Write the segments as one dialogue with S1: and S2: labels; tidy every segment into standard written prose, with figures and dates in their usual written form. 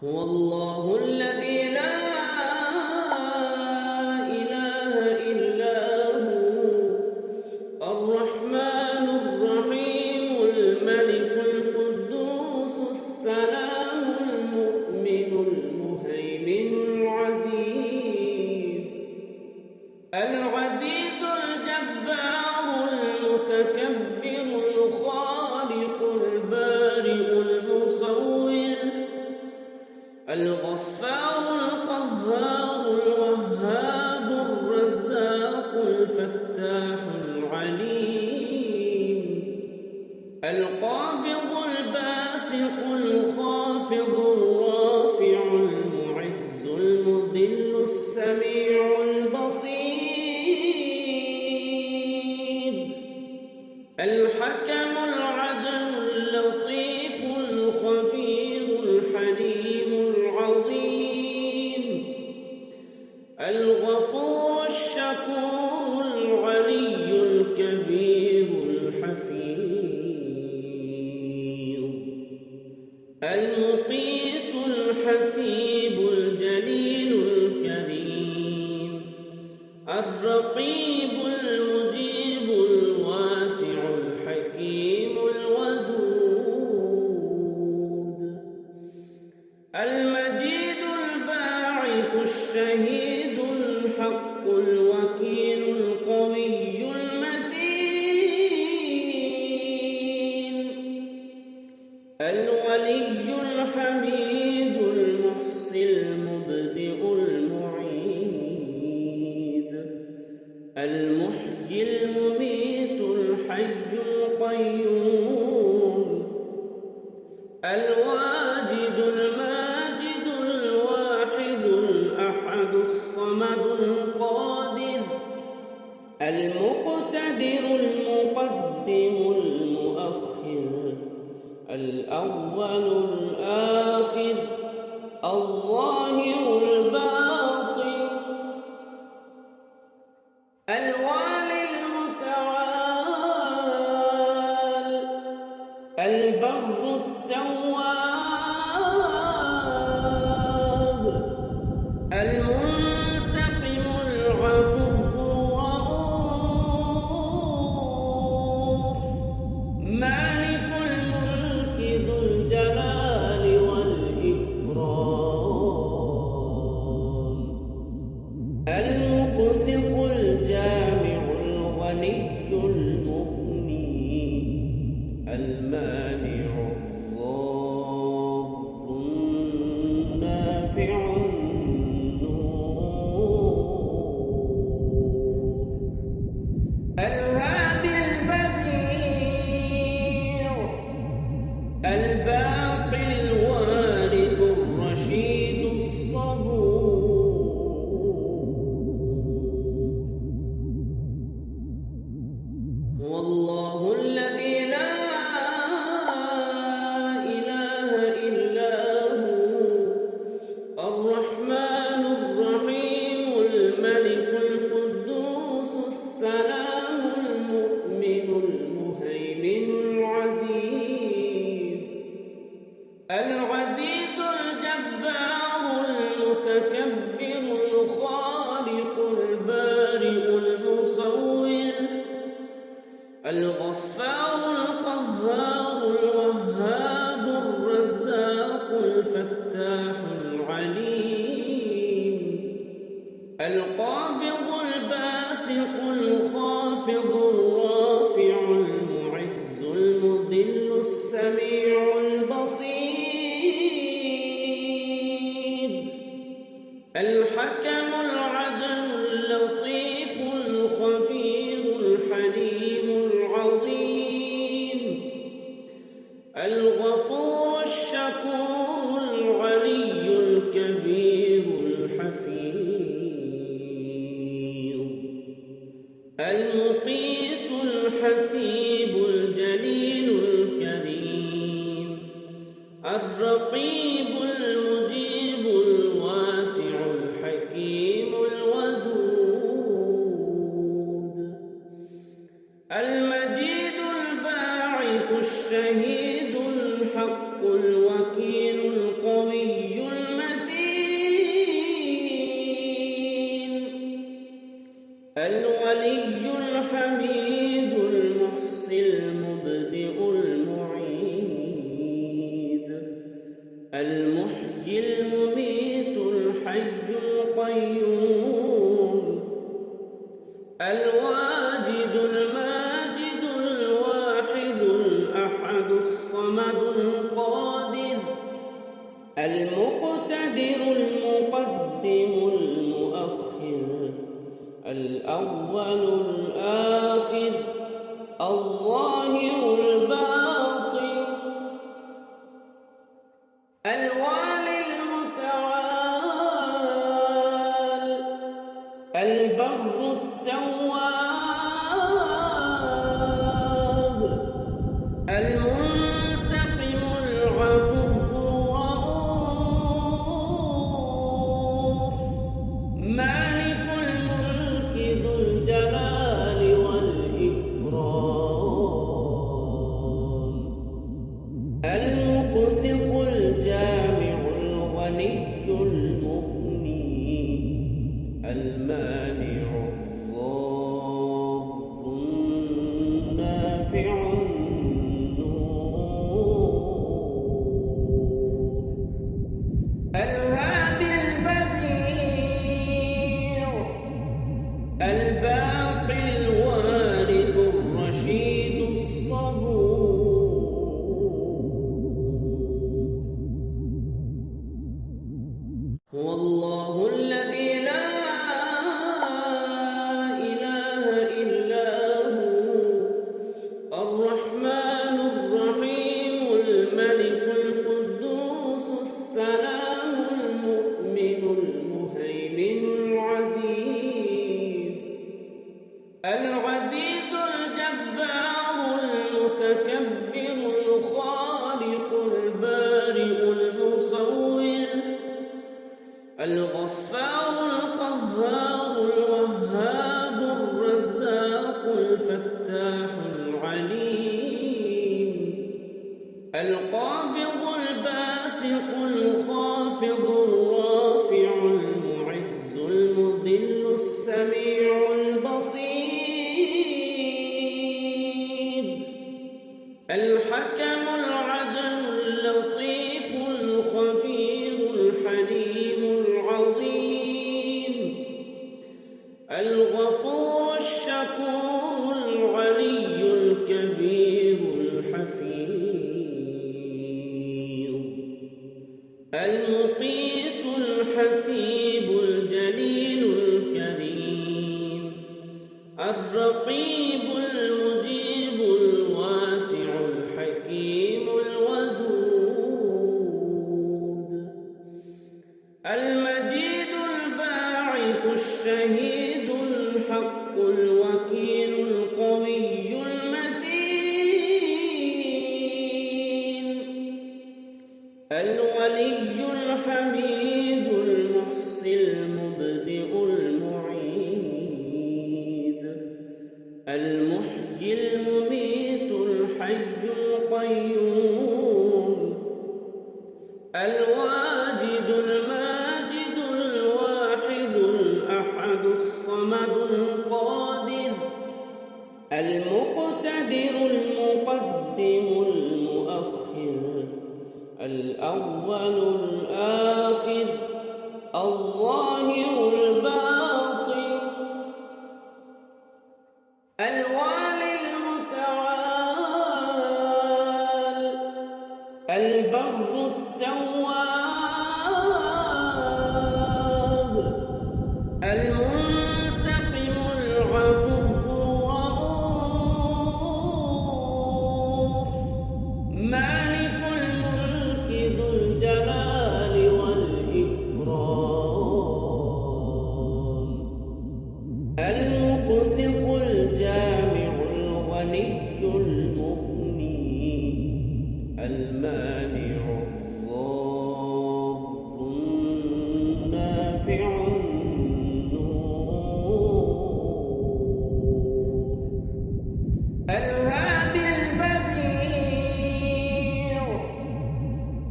S1: هو الله الذي لا إله إلا هو الرحمن الرحيم الملك القدوس السلام المؤمن المهيمن العزيز الجبار المتكبر الخالق البارئ المصور الغفار القهار الوهاب الرزاق الفتاح العليم القابض الباسط الخافض الرافع المعز المذل السميع البصير الحكم العدل اللطيف الخبير الحليم العظيم الغفور الشكور العلي الكبير الحفيظ المقيت الحسيب الجليل الكريم الرقيب المجيب الواسع الحكيم الودود المجيد الباعث الشهيد الحق الوكيل القوي المتين الولي الحميد المحصي المبدئ المعيد المحيي المميت الحي القيوم الواجد الماجد الواحد الأحد الصمد القادر المقتدر المقدم المؤخر الأول الآخر الظاهر الباطن الوالي المتعال البر التواب المنتقم العفو الرؤوف مالك الملك ذو الجلال والإكرام المقسط الجامع الغني المغني المانع الضار النافع الهادي البديع الباقي الوارث الرشيد الصبور هو الله الذي لا إله إلا هو الرحمن الرحيم الملك القدوس السلام المؤمن المهيمن العزيز الجبار المتكبر الخالق البارئ المصور الغفار القهار الوهاب الرزاق الفتاح العليم القابض الباسط الخافض الرافع المعز المذل السميع البصير الحكم العدل اللطيف الخبير الحليم العظيم الغفور الشكور العلي الكبير الحفيظ المقيم الولي الحميد المحصي المبدئ المعيد المحيي المميت الحي القيوم الواجد الماجد الواحد الأحد الصمد القادر المقتدر المقدم المؤخر الأول الآخر الظاهر الباطن الوالي المتعال البر التواب المنتقم العفو الرؤوف مالك الملك ذو الجلال والإكرام المقسط الجامع الغني المغني المانع الضار النافع الهادي البديع الباقي الوارث الرشيد الصبور هو الله الذي لا إله إلا هو الرحمن الرحيم الملك القدوس السلام المؤمن المهيمن العزيز الجبار المتكبر الخالق البارئ المصور الغفار القهار الوهاب الرزاق الفتاح العليم القابض الباسط الخافض الرافع المعز المذل السميع البصير الحكم العدل اللطيف الخبير الحليم العظيم الغفور الشكور العلي الكبير الحفيظ المقيت الحسيب الجليل الكريم الرقيب المجيب الواسع الحكيم الودود المجيد الباعث الشهيد الحق الوكيل القوي المتين الولي الحميد المحصي المبدئ المعيد المحيي المميت الحي القيوم الواجد الماجد الواحد الأحد الصمد القادر المقتدر المقدم المؤخر الأول الآخر الظاهر الباطن الوالي المتعال البر التواب المنتقم العفو الرؤوف مالك الملك ذو الجلال والإكرام المقسط الجامع الغني المغني المانع الضار النافع الهادي البديع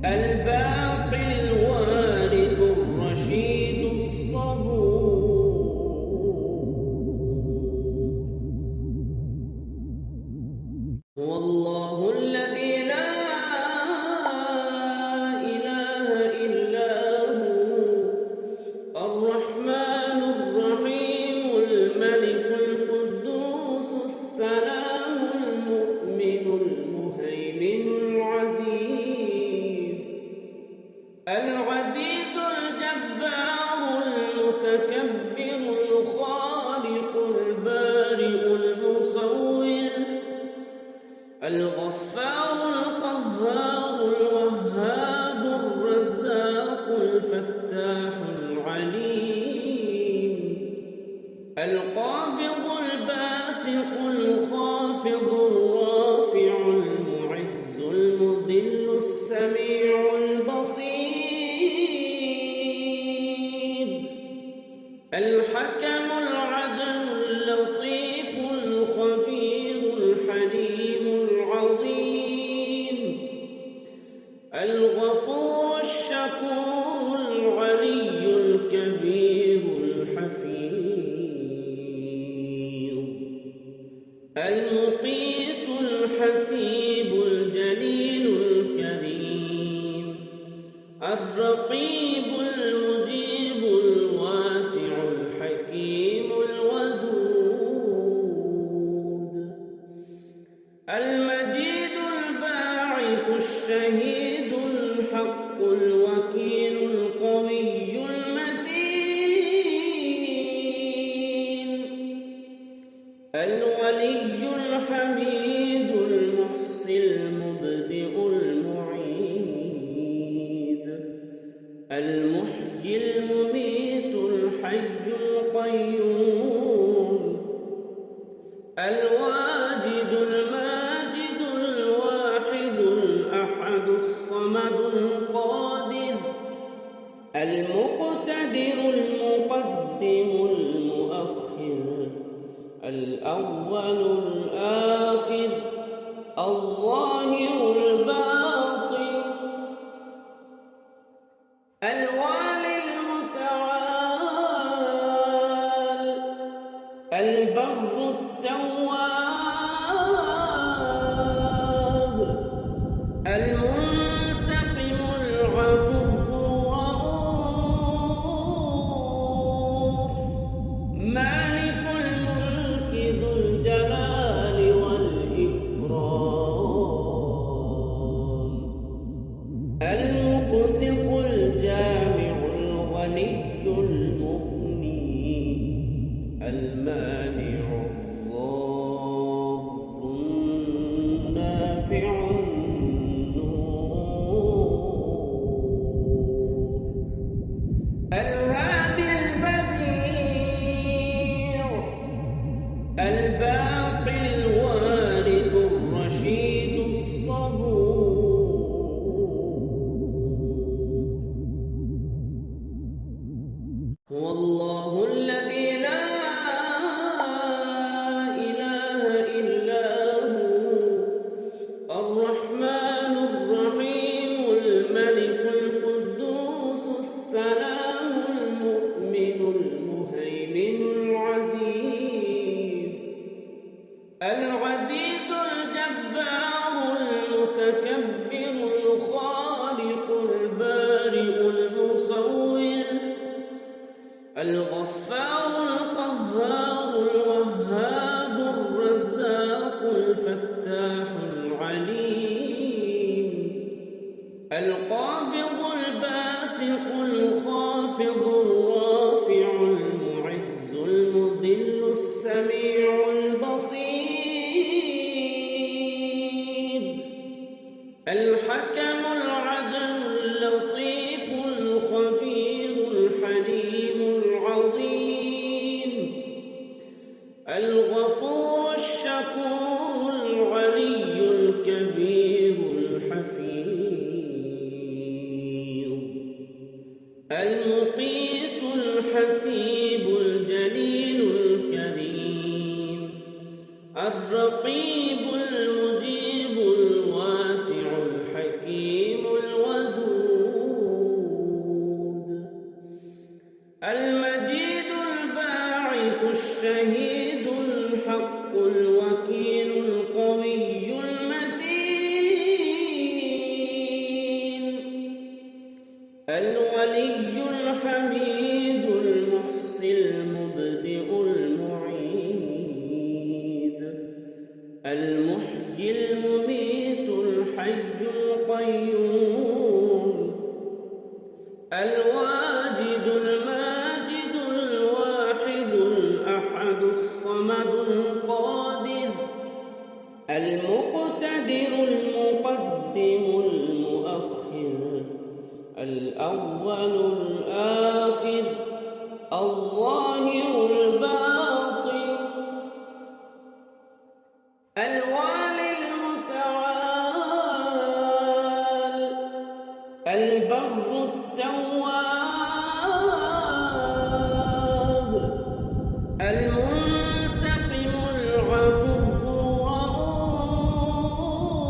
S1: الباقي الوارث الرشيد الصبور العزيز الجبار المتكبر الخالق البارئ المصور الغفار القهار الوهاب الرزاق الفتاح العليم القابض الباسط الخافض الرافع المعز المذل السميع البصير الحكم العدل اللطيف الخبير الحليم العظيم الغفور الشكور العلي الكبير الحفيظ المقيت الحسيب الجليل الكريم الرقيب المجيب الواسع الحكيم الودود المجيد الباعث الشهيد الحق الوكيل القوي المتين الولي الحميد المحصي المبدئ المعيد المحيي المميت الحي القيوم الواجد الماجد الواحد الأحد الصمد القادر المقتدر المقدم المؤخر الأول الآخر الظاهر الباطن الوالي المتعال البر التواب المنتقم العفو الرؤوف مالك الملك ذو الجلال والإكرام المقسط الجامع الغني المغني المانع الضار النافع الهادي البديع الباقي الوارث الرشيد الصبور هو الله الذي لا إله إلا هو الرحمن الرحيم الملك القدوس السلام المؤمن المهيمن العزيز الجبار المتكبر الخالق البارئ المصور الغفار القهار الوهاب الرزاق الفتاح العليم القابض الباسط الخافض الرافع المعز المذل السميع البصير الحكم العدل اللطيف الخبير الحليم العظيم الغفور الشكور العلي الكبير الحفيظ المقيت الحسيب الجليل الكريم الرقيب المجيب الواسع الحكيم الودود المجيد الباعث الشهيد الحق الوكيل القوي المتين الولي الحميد المحصي المبدئ المعيد المحيي المميت الحي القيوم الواجد الماجد الواحد الأحد الصمد القادر المقتدر المقدم المؤخر الأول الآخر الظاهر الباطن الوالي المتعال البر التواب المنتقم العفو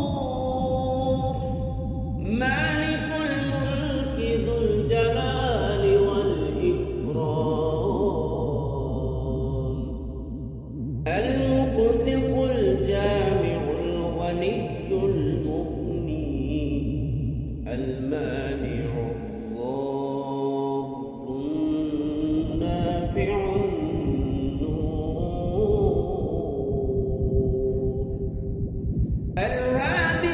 S1: الرؤوف مالك الملك ذو الجلال والإكرام المقسط الجامع الغني المغني المانع الضار النافع النور الهادي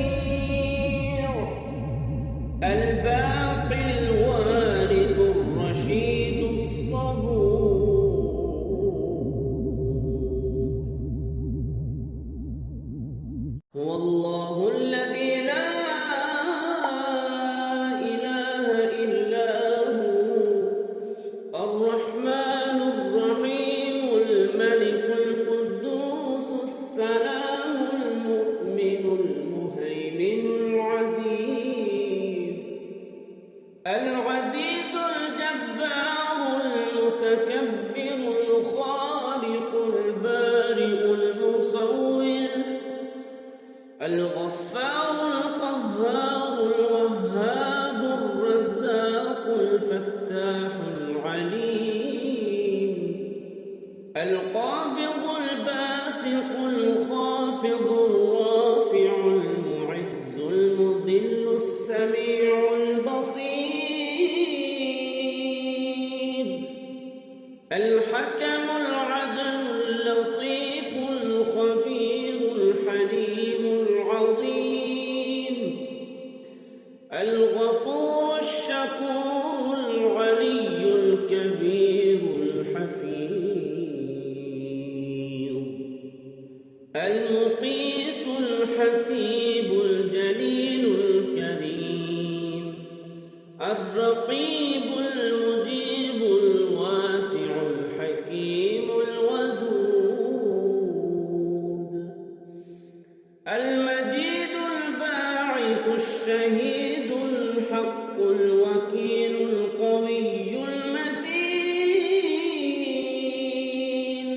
S1: البديع الباقي الوارث الرشيد الصبور هو الله الذي لا إله إلا هو الرحمن الرحيم الملك القدوس السلام المؤمن المهيمن العزيز الجبار المتكبر الخالق البارئ المصور الغفار القهار الوهاب الرزاق الفتاح العليم القابض الباسط الخافض الرافع المعز المذل السميع البصير الحكم العدل اللطيف الخبير الحليم العظيم الغفور الشكور العلي الكبير الحفيظ المقيت الحسيب الجليل الكريم الرقيب المجيب الواسع الحكيم الودود المجيد الباعث الشهيد الحق الوكيل القوي المتين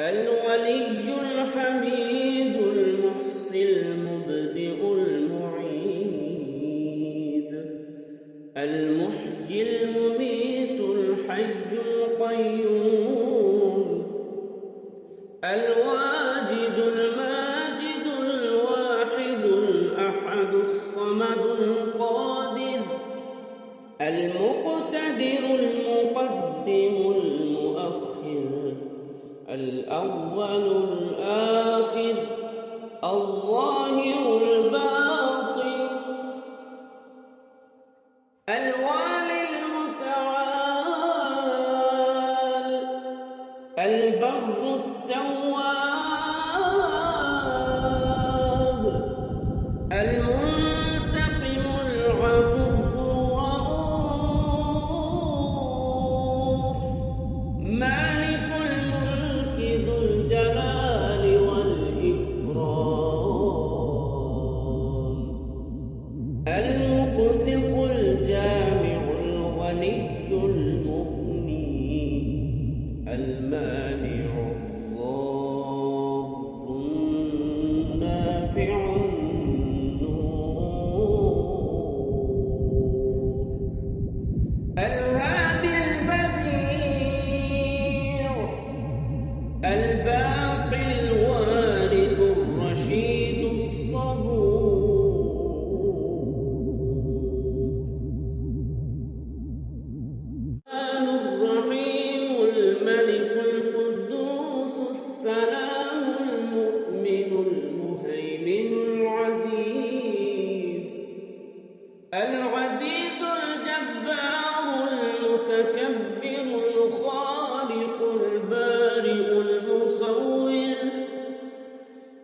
S1: الولي الحميد المحصي المبدئ المعيد المحيي المميت الحي القيوم الواجد الماجد الواحد الأحد الصمد القادر المقتدر المقدم المؤخر الأول الآخر الظاهر الباطن الوالي المتعال البر التواب المنتقم العفو الرؤوف مالك الملك ذو الجلال والإكرام المقسط الجامع الغني المغني المانع الضار النافع النور الهادي البديع الباقي الوارث الرشيد الصبور الرحيم الملك القدوس السلام المؤمن المهيمن العزيز العزيز الجبار المتكبر الخالق البارئ المصور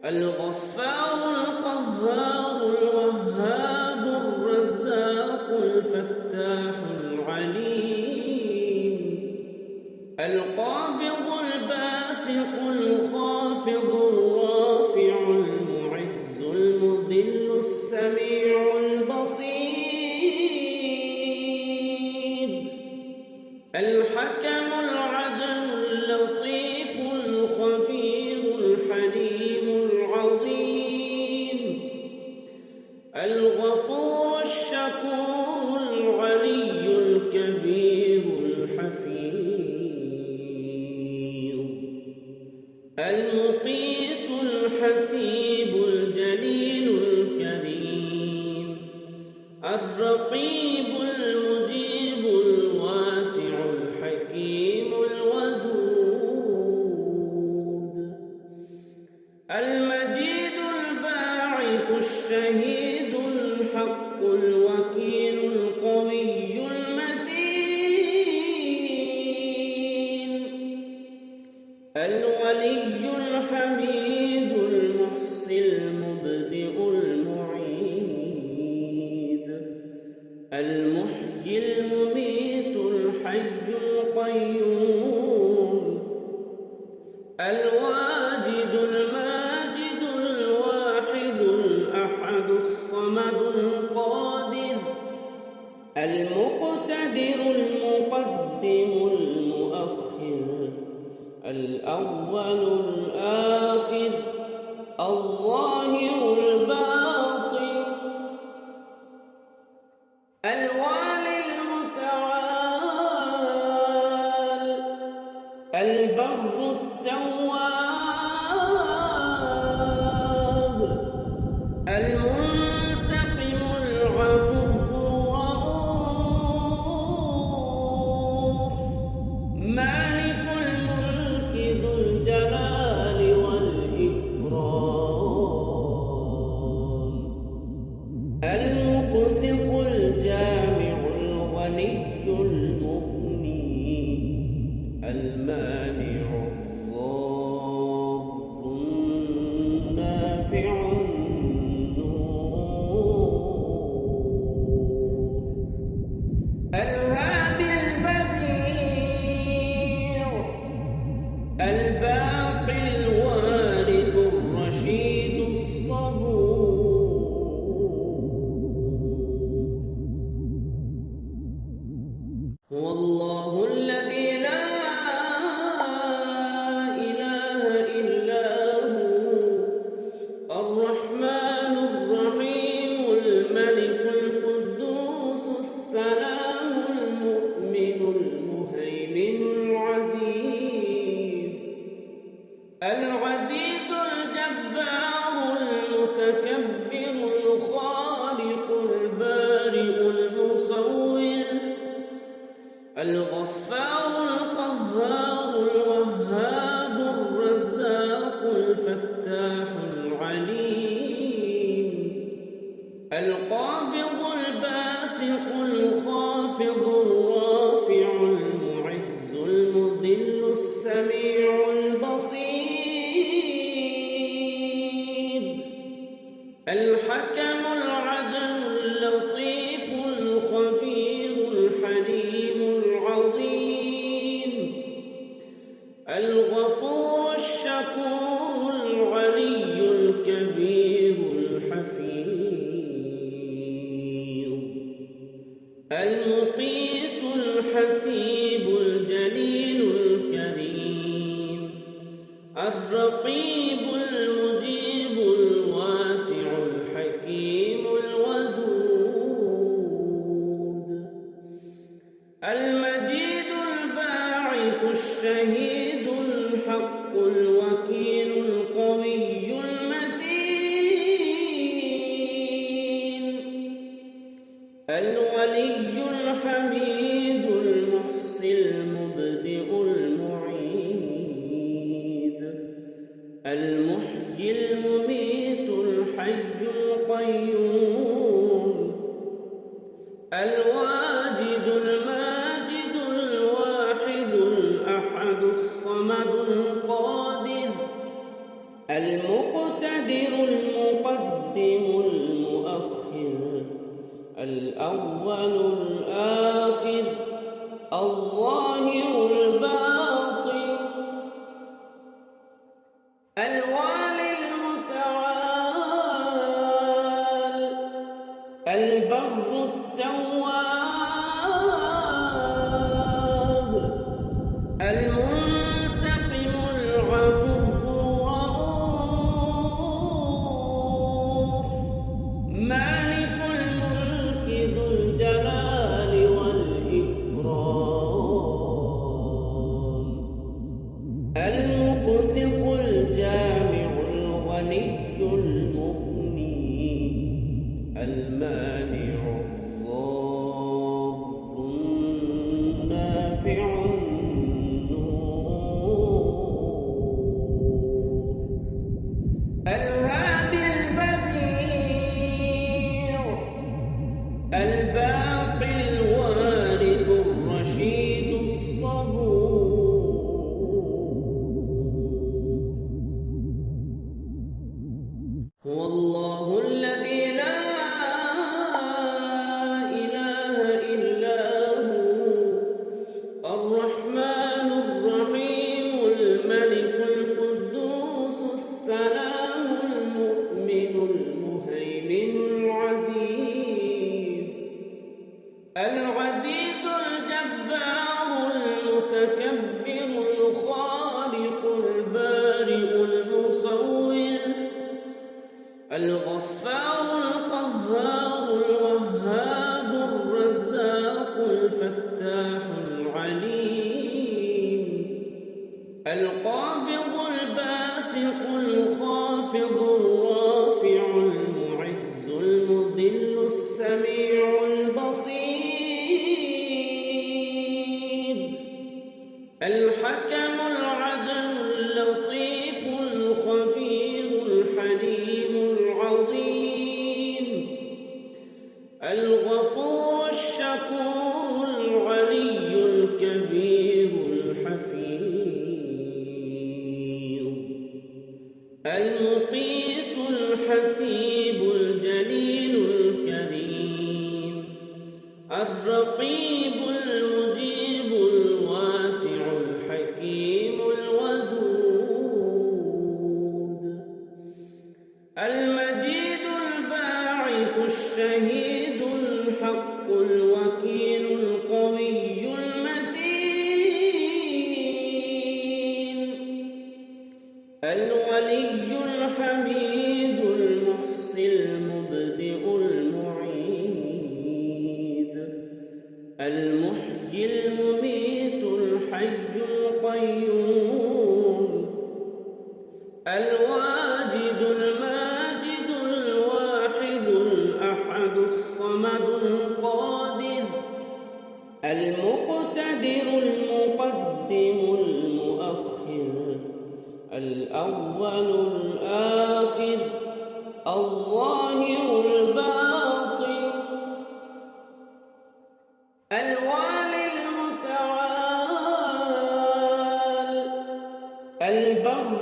S1: الغفار القهار الوهاب الرزاق الفتاح العليم القابض الباسط الخافض الرافع المعز المذل السميع البصير الحكم العدل اللطيف الخبير الحليم العظيم الغفور الشكور العلي الكبير الحفيظ المقيت الحسيب الجليل الكريم الرقيب المجيب الواسع الحكيم الودود المجيد الباعث الشهيد الحق الوكيل القوي المتين الولي الحميد المحصي المبدئ المعيد المحيي المميت الحي القيوم الواجد الماجد الواحد الأحد الصمد القادر المقتدر المقدم المؤخر الأول الآخر الظاهر الباطن الوالي المتعال البر التواب المنتقم العفو الرؤوف مالك الملك ذو الجلال والإكرام المقسط الجامع الغني المغني المانع الضار النافع الهادي البديع الباقي الوارث الرشيد الصبور هو الله الذي لا إله إلا هو الرحمن الرحيم الملك القدوس السلام المؤمن المهيمن العزيز الجبار المتكبر الخالق البارئ المصور الغفار القهار الوهاب الرزاق الفتاح العليم القابض الباسط الخافض الرافع المعز المذل السميع البصير الحكم العدل اللطيف الخبير الحليم العظيم الغفور الشكور العلي الكبير الحفيظ المقيت الحسيب الجليل الكريم الرقيب المجيب الواسع الحكيم الودود المجيد الباعث الشهيد الحق الوكيل القوي المتين الولي الحميد المحصي المبدئ المعيد المحيي المميت الحي القيوم الواجد الماجد الواحد الأحد الصمد القادر المقتدر المقدم المؤخر الأول الآخر الظاهر الباطن الوالي المتعال البر التواب المنتقم العفو الرؤوف مالك الملك ذو الجلال والإكرام المقسط الجامع الغني المغني المانع الضار النافع النور الهادي البديع الباقي الوارث الرشيد الصبور هو الله الذي لا إله إلا هو الرحمن الرحيم الملك القدوس السلام المؤمن المهيمن العزيز الجبار المتكبر الخالق البارئ المصور الغفار القهار الوهاب الرزاق الفتاح العليم القابض الباسط الخافض الرافع المعز المذل السميع البصير الحكم العدل اللطيف الخبير الحليم العظيم الغفور الشكور العلي الكبير الحفيظ المقيت الحسيب الجليل الكريم الرقيب المجيب الواسع الحكيم الودود المجيد الباعث الشهيد الحق الوكيل القوي المتين الولي الحميد المحصي المبدئ المعيد المحيي المميت الحي القيوم الواجد الماجد الواحد الأحد الصمد القادر المقتدر المقدم المؤخر الأول الآخر الظاهر الباطن الوالي المتعال البر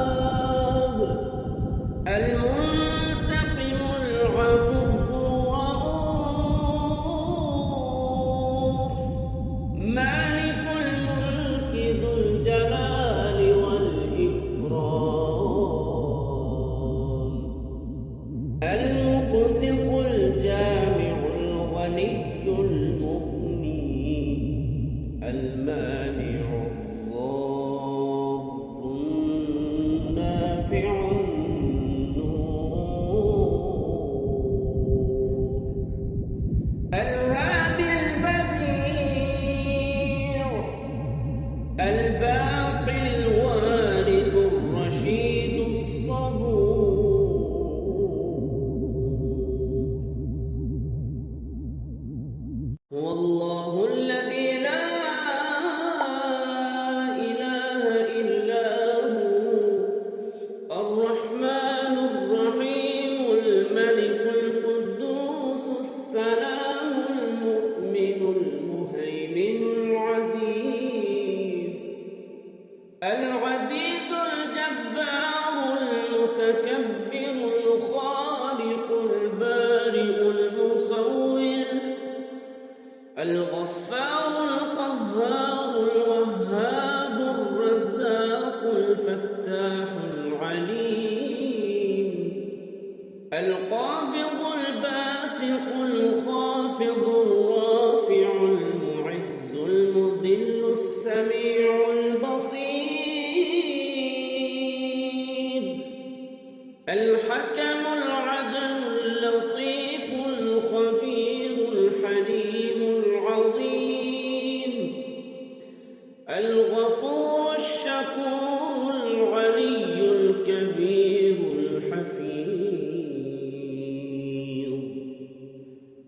S1: التواب المنتقم العفو الرؤوف مالك الملك ذو الجلال والإكرام المقسط الجامع الغني المغني المانع الضار النافع النور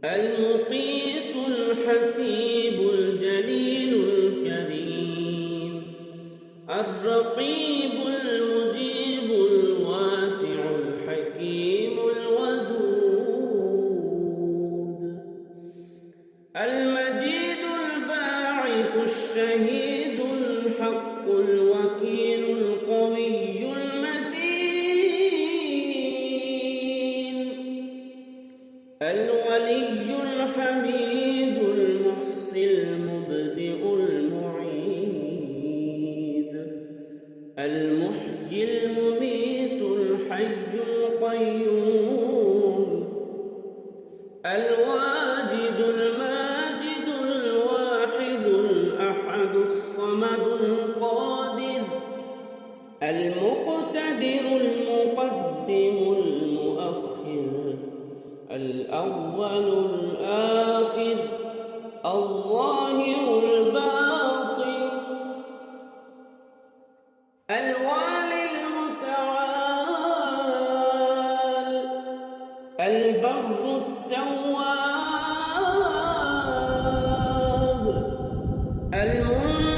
S1: المقيت الحسيب الجليل الكريم الرقيب المجيب الواسع الحكيم الودود المجيد الباعث الشهيد الحق الوكيل القوي المتين الولي الحميد المحصي المبدئ المعيد المحيي المميت الحي القيوم الواجد الماجد الواحد الأحد الصمد القادر المقتدر المقدم المؤخر الأول الآخر الظاهر الباطن الوالي المتعال البر التواب المنتقم